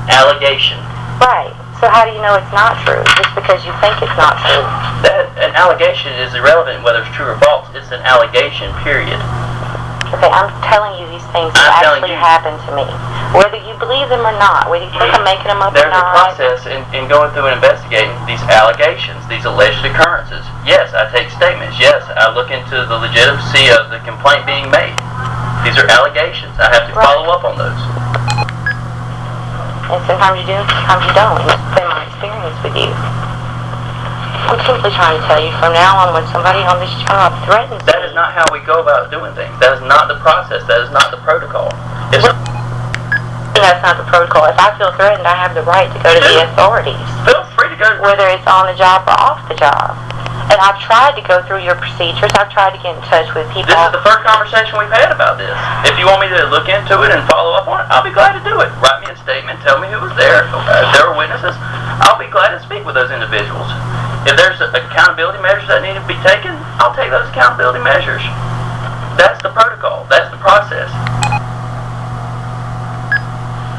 allegation. Right. So how do you know it's not true? Just because you think it's not true. An allegation is irrelevant whether it's true or false. It's an allegation, period. Okay, I'm telling you these things that actually happened to me. Whether you believe them or not, whether you think I'm making them up or not. There's a process in going through and investigating these allegations, these alleged occurrences. Yes, I take statements. Yes, I look into the legitimacy of the complaint being made. These are allegations. I have to follow up on those. And sometimes you do, sometimes you don't. And that's been my experience with you. I'm simply trying to tell you from now on when somebody on this job threatens That is not how we go about doing things. That is not the process. That is not the protocol. That's not the protocol. If I feel threatened, I have the right to go to the authorities. Feel free to go. Whether it's on the job or off the job. And I've tried to go through your procedures. I've tried to get in touch with people. This is the first conversation we've had about this. If you want me to look into it and follow up on it, I'll be glad to do it. Write me a statement. Tell me who was there. If there were witnesses, I'll be glad to speak with those individuals. If there's accountability measures that need to be taken, I'll take those accountability measures. That's the protocol. That's the process.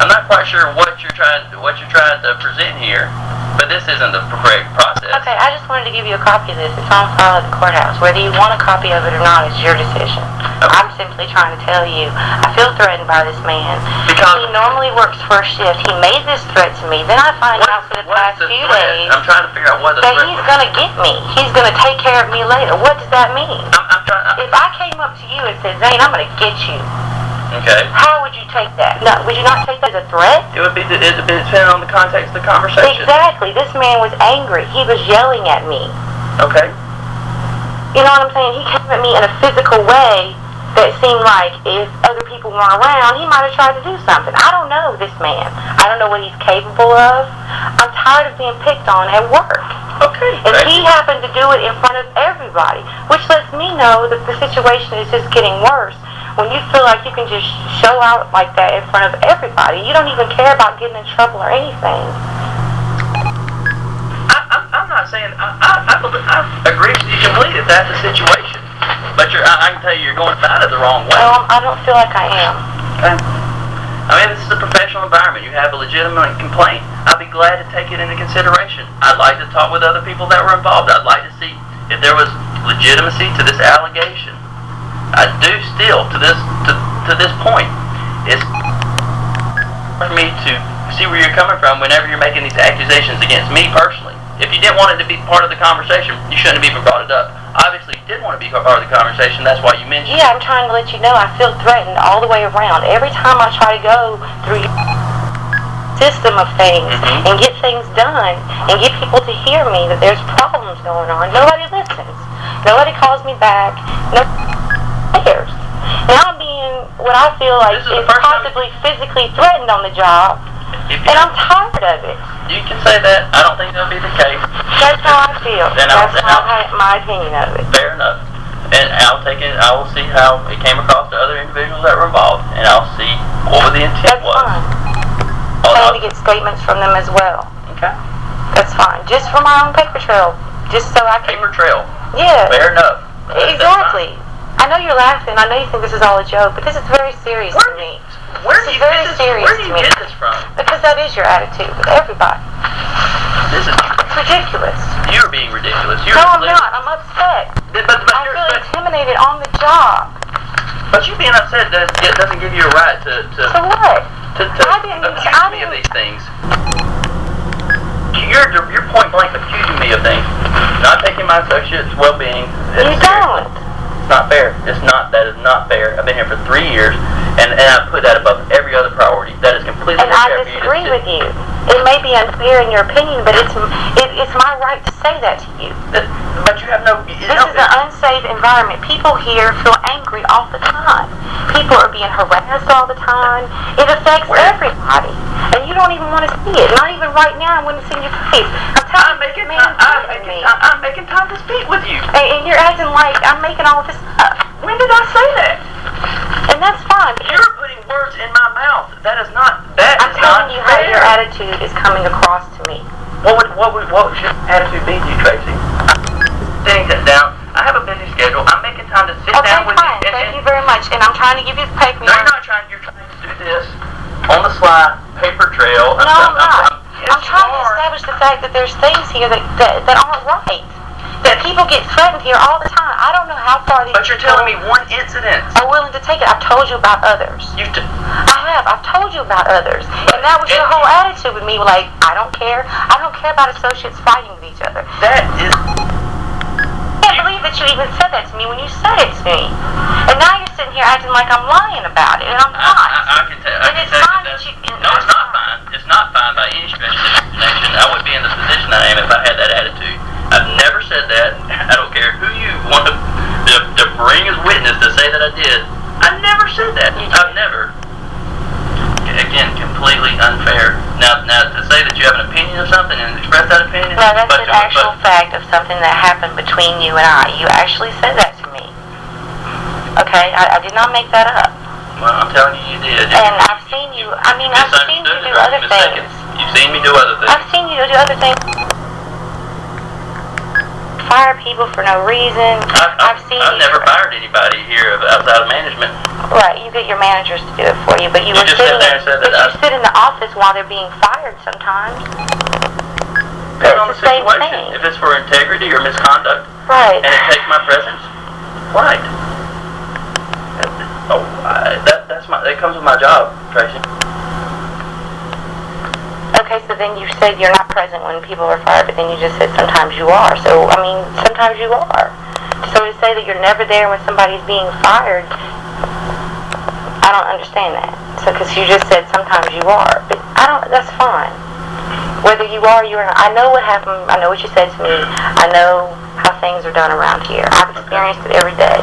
I'm not quite sure what you're trying to present here, but this isn't the correct process. Okay, I just wanted to give you a copy of this. It's on file at the courthouse. Whether you want a copy of it or not is your decision. Okay. I'm simply trying to tell you, I feel threatened by this man. Because he normally works first shift. He made this threat to me. Then I find out for the past few days I'm trying to figure out what the that he's going to get me. He's going to take care of me later. What does that mean? If I came up to you and said, Zane, I'm going to get you. Okay. How would you take that? No, would you not take that as a threat? It would be depending on the context of the conversation. Exactly. This man was angry. He was yelling at me. Okay. You know what I'm saying? He came at me in a physical way that seemed like if other people weren't around, he might have tried to do something. I don't know this man. I don't know what he's capable of. I'm tired of being picked on at work. Okay. And he happened to do it in front of everybody, which lets me know that the situation is just getting worse. When you feel like you can just show out like that in front of everybody, you don't even care about getting in trouble or anything. I'm not saying, I agree with you completely if that's the situation. But I can tell you you're going about it the wrong way. Well, I don't feel like I am. Okay. I mean, this is a professional environment. You have a legitimate complaint. I'd be glad to take it into consideration. I'd like to talk with other people that were involved. I'd like to see if there was legitimacy to this allegation. I do still, to this point, it's for me to see where you're coming from whenever you're making these accusations against me personally. If you didn't want it to be part of the conversation, you shouldn't have even brought it up. Obviously, you did want to be part of the conversation. That's why you mentioned it. Yeah, I'm trying to let you know I feel threatened all the way around. Every time I try to go through your system of things and get things done and get people to hear me that there's problems going on, nobody listens. Nobody calls me back. Nobody cares. Now I'm being what I feel like is possibly physically threatened on the job, and I'm tired of it. You can say that. I don't think that'll be the case. That's how I feel. That's my opinion of it. Fair enough. And I'll take it. I will see how it came across to other individuals that were involved, and I'll see what the intent was. That's fine. I'm trying to get statements from them as well. Okay. That's fine. Just for my own paper trail. Just so I can. Paper trail. Yeah. Fair enough. Exactly. I know you're laughing. I know you think this is all a joke, but this is very serious to me. Where do you get this from? Because that is your attitude with everybody. This is ridiculous. You're being ridiculous. No, I'm not. I'm upset. I feel intimidated on the job. But you being upset doesn't give you a right to what? To accuse me of these things. You're point blank accusing me of things. Not taking my associate's well-being. You don't. It's not fair. That is not fair. I've been here for 3 years, and I put that above every other priority. That is completely unfair. And I disagree with you. It may be unfair in your opinion, but it's my right to say that to you. But you have no... This is an unsafe environment. People here feel angry all the time. People are being harassed all the time. It affects everybody. And you don't even want to see it. Not even right now. I'm going to see your face. I'm making time to speak with you. And you're acting like I'm making all of this up. When did I say that? And that's fine. You're putting words in my mouth. I'm telling you how your attitude is coming across to me. What should attitude be to you, Tracy? Sitting down. I have a busy schedule. I'm making time to sit down with you. Thank you very much. And I'm trying to give you the paper. No, you're not trying. You're trying to do this on the sly, paper trail. No, fact that there's things here that aren't right. That people get threatened here all the time. I don't know how far these But you're telling me one incident. are willing to take it. I've told you about others. I have. I've told you about others. And that was your whole attitude with me. Like, I don't care. I don't care about associates fighting with each other. That is... I can't believe that you even said that to me when you said it to me. And now you're sitting here acting like I'm lying about it. And I'm not. I can tell And it's fine that you... No, it's not fine. It's not fine by any stretch of the imagination. I wouldn't be in the position I am if I had that attitude. I've never said that. I don't care who you want to bring as witness to say that I did. I never said that. I've never. Again, completely unfair. Now to say that you have an opinion of something and express that opinion. No, that's an actual fact of something that happened between you and I. You actually said that to me. Okay, I did not make that up. Well, I'm telling you, you did. And I've seen you. I mean, I've seen you do other things. You've seen me do other things. I've seen you do other things. Fire people for no reason. I've never fired anybody here outside of management. Right, you get your managers to do it for you, but you just sit there and say that. But you sit in the office while they're being fired sometimes. Depending on the situation. If it's for integrity or misconduct, right, and it takes my presence, right. That comes with my job, Tracy. Okay, so then you said you're not present when people are fired, but then you just said sometimes you are. So, I mean, sometimes you are. So to say that you're never there when somebody's being fired, I don't understand that. So, because you just said sometimes you are. But that's fine. Whether you are or you're not. I know what happened. I know what you said to me. I know how things are done around here. I've experienced it every day.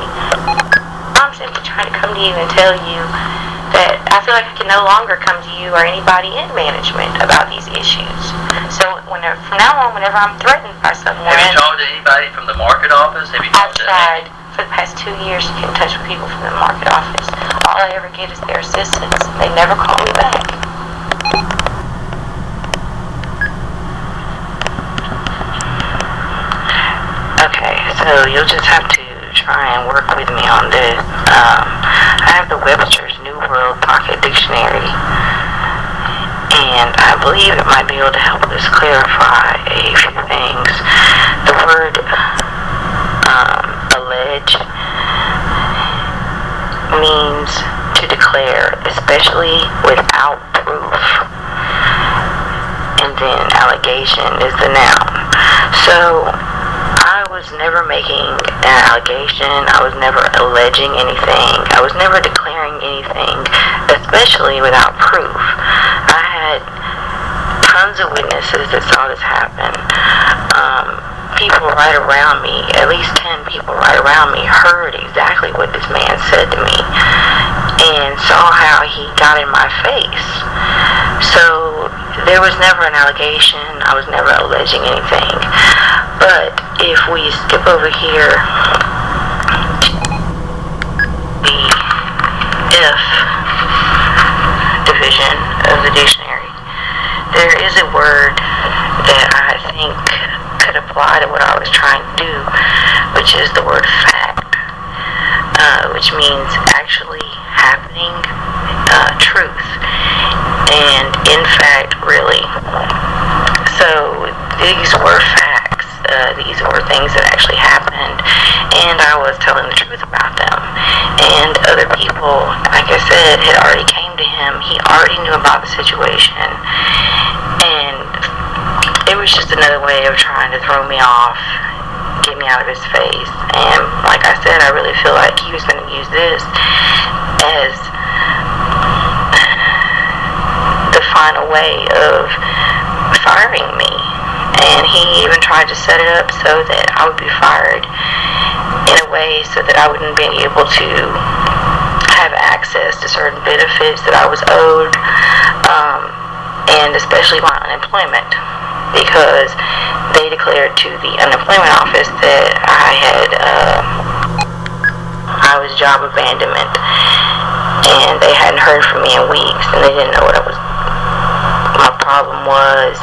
I'm simply trying to come to you and tell you that I feel like I can no longer come to you or anybody in management about these issues. So from now on, whenever I'm threatened by someone... Have you talked to anybody from the market office? I've tried for the past 2 years to get in touch with people from the market office. All I ever get is their assistance. They never call me back. Okay, so you'll just have to try and work with me on this. I have the Webster's New World Pocket Dictionary, and I believe it might be able to help us clarify a few things. The word allege means to declare, especially without proof, and then allegation is the noun. So I was never making an allegation. I was never alleging anything. I was never declaring anything, especially without proof. I had tons of witnesses that saw this happen. People right around me, at least 10 people right around me, heard exactly what this man said to me and saw how he got in my face. So there was never an allegation. I was never alleging anything. But if we skip over here to the if division of the dictionary, there is a word that I think could apply to what I was trying to do, which is the word fact, which means actually happening, truth, and in fact, really. So these were facts. These were things that actually happened, and I was telling the truth about them. And other people, like I said, had already came to him. He already knew about the situation, and it was just another way of trying to throw me off, get me out of his face. And like I said, I really feel like he was going to use this as the final way of firing me. And he even tried to set it up so that I would be fired in a way so that I wouldn't be able to have access to certain benefits that I was owed, and especially my unemployment, because they declared to the unemployment office that I was job abandonment, and they hadn't heard from me in weeks, and they didn't know what my problem was.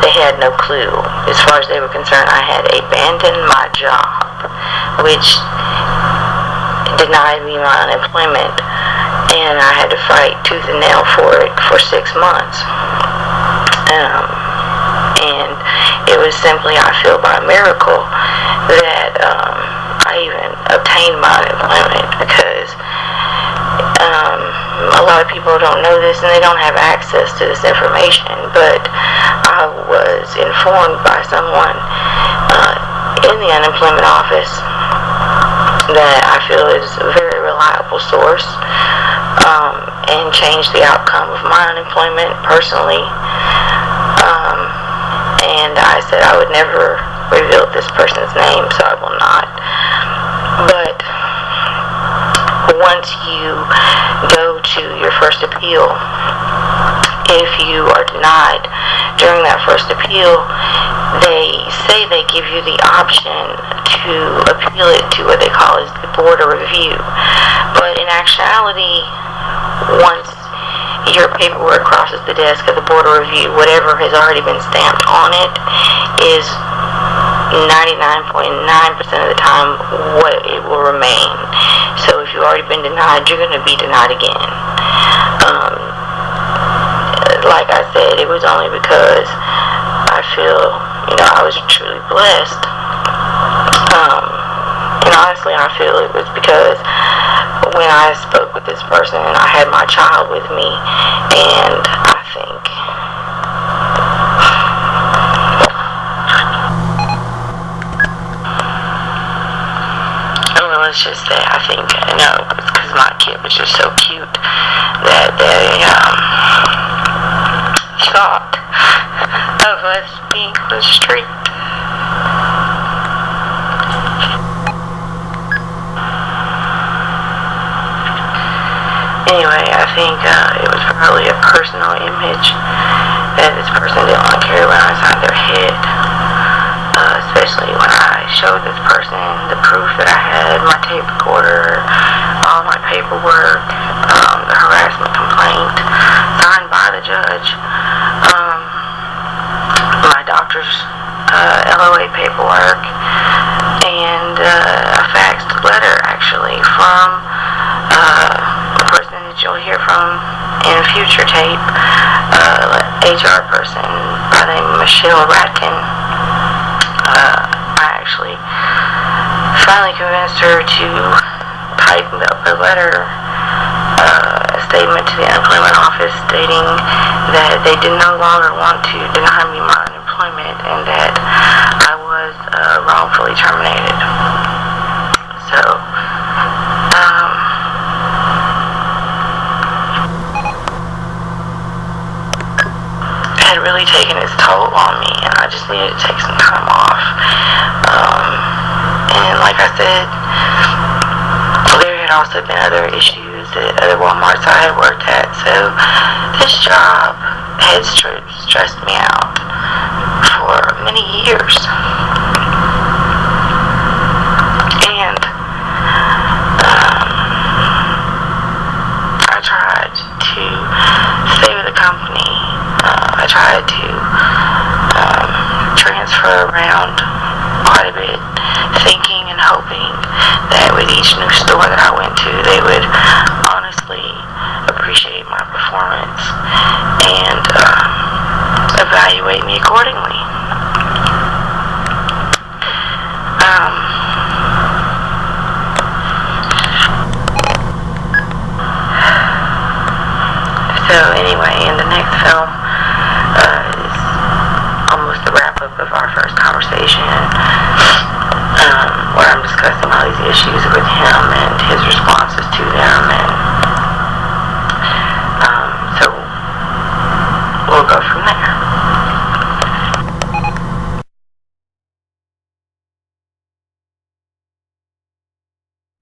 They had no clue. As far as they were concerned, I had abandoned my job, which denied me my unemployment, and I had to fight tooth and nail for it for 6 months. And it was simply, I feel, by miracle that I even obtained my unemployment, because a lot of people don't know this and they don't have access to this information, but I was informed by someone in the unemployment office that I feel is a very reliable source, and changed the outcome of my unemployment personally. And I said I would never reveal this person's name, so I will not. But once you go to your first appeal, if you are denied during that first appeal, they say they give you the option to appeal it to what they call is the board of review. But in actuality, once your paperwork crosses the desk of the board of review, whatever has already been stamped on it is 99.9% of the time what it will remain. So if you've already been denied, you're going to be denied again. Like I said, it was only because I feel, I was truly blessed. And honestly, I feel it was because when I spoke with this person, I had my child with me, and I think let's just say, I think, because my kid was just so cute that they thought of us being on the street. Anyway, I think it was probably a personal image that this person didn't want to carry around inside their head. Especially when I showed this person the proof that I had, my tape recorder, all my paperwork, the harassment complaint signed by the judge, my doctor's LOA paperwork, and a faxed letter actually from the person that you'll hear from in a future tape, HR person by the name of Michelle Ratkin. I actually finally convinced her to type up a letter, a statement to the unemployment office stating that they did no longer want to deny me my unemployment and that I was wrongfully terminated. So, it had really taken its toll on me, and I just needed to take some time off. And like I said, there had also been other issues at other Walmarts I had worked at, so this job had stressed me out for many years. And I tried to stay with the company. I tried to transfer around quite a bit, thinking and hoping that with each new store that I went to, they would honestly appreciate my performance and evaluate me accordingly. So anyway, in the next film is almost the wrap-up of our first conversation, where I'm discussing all these issues with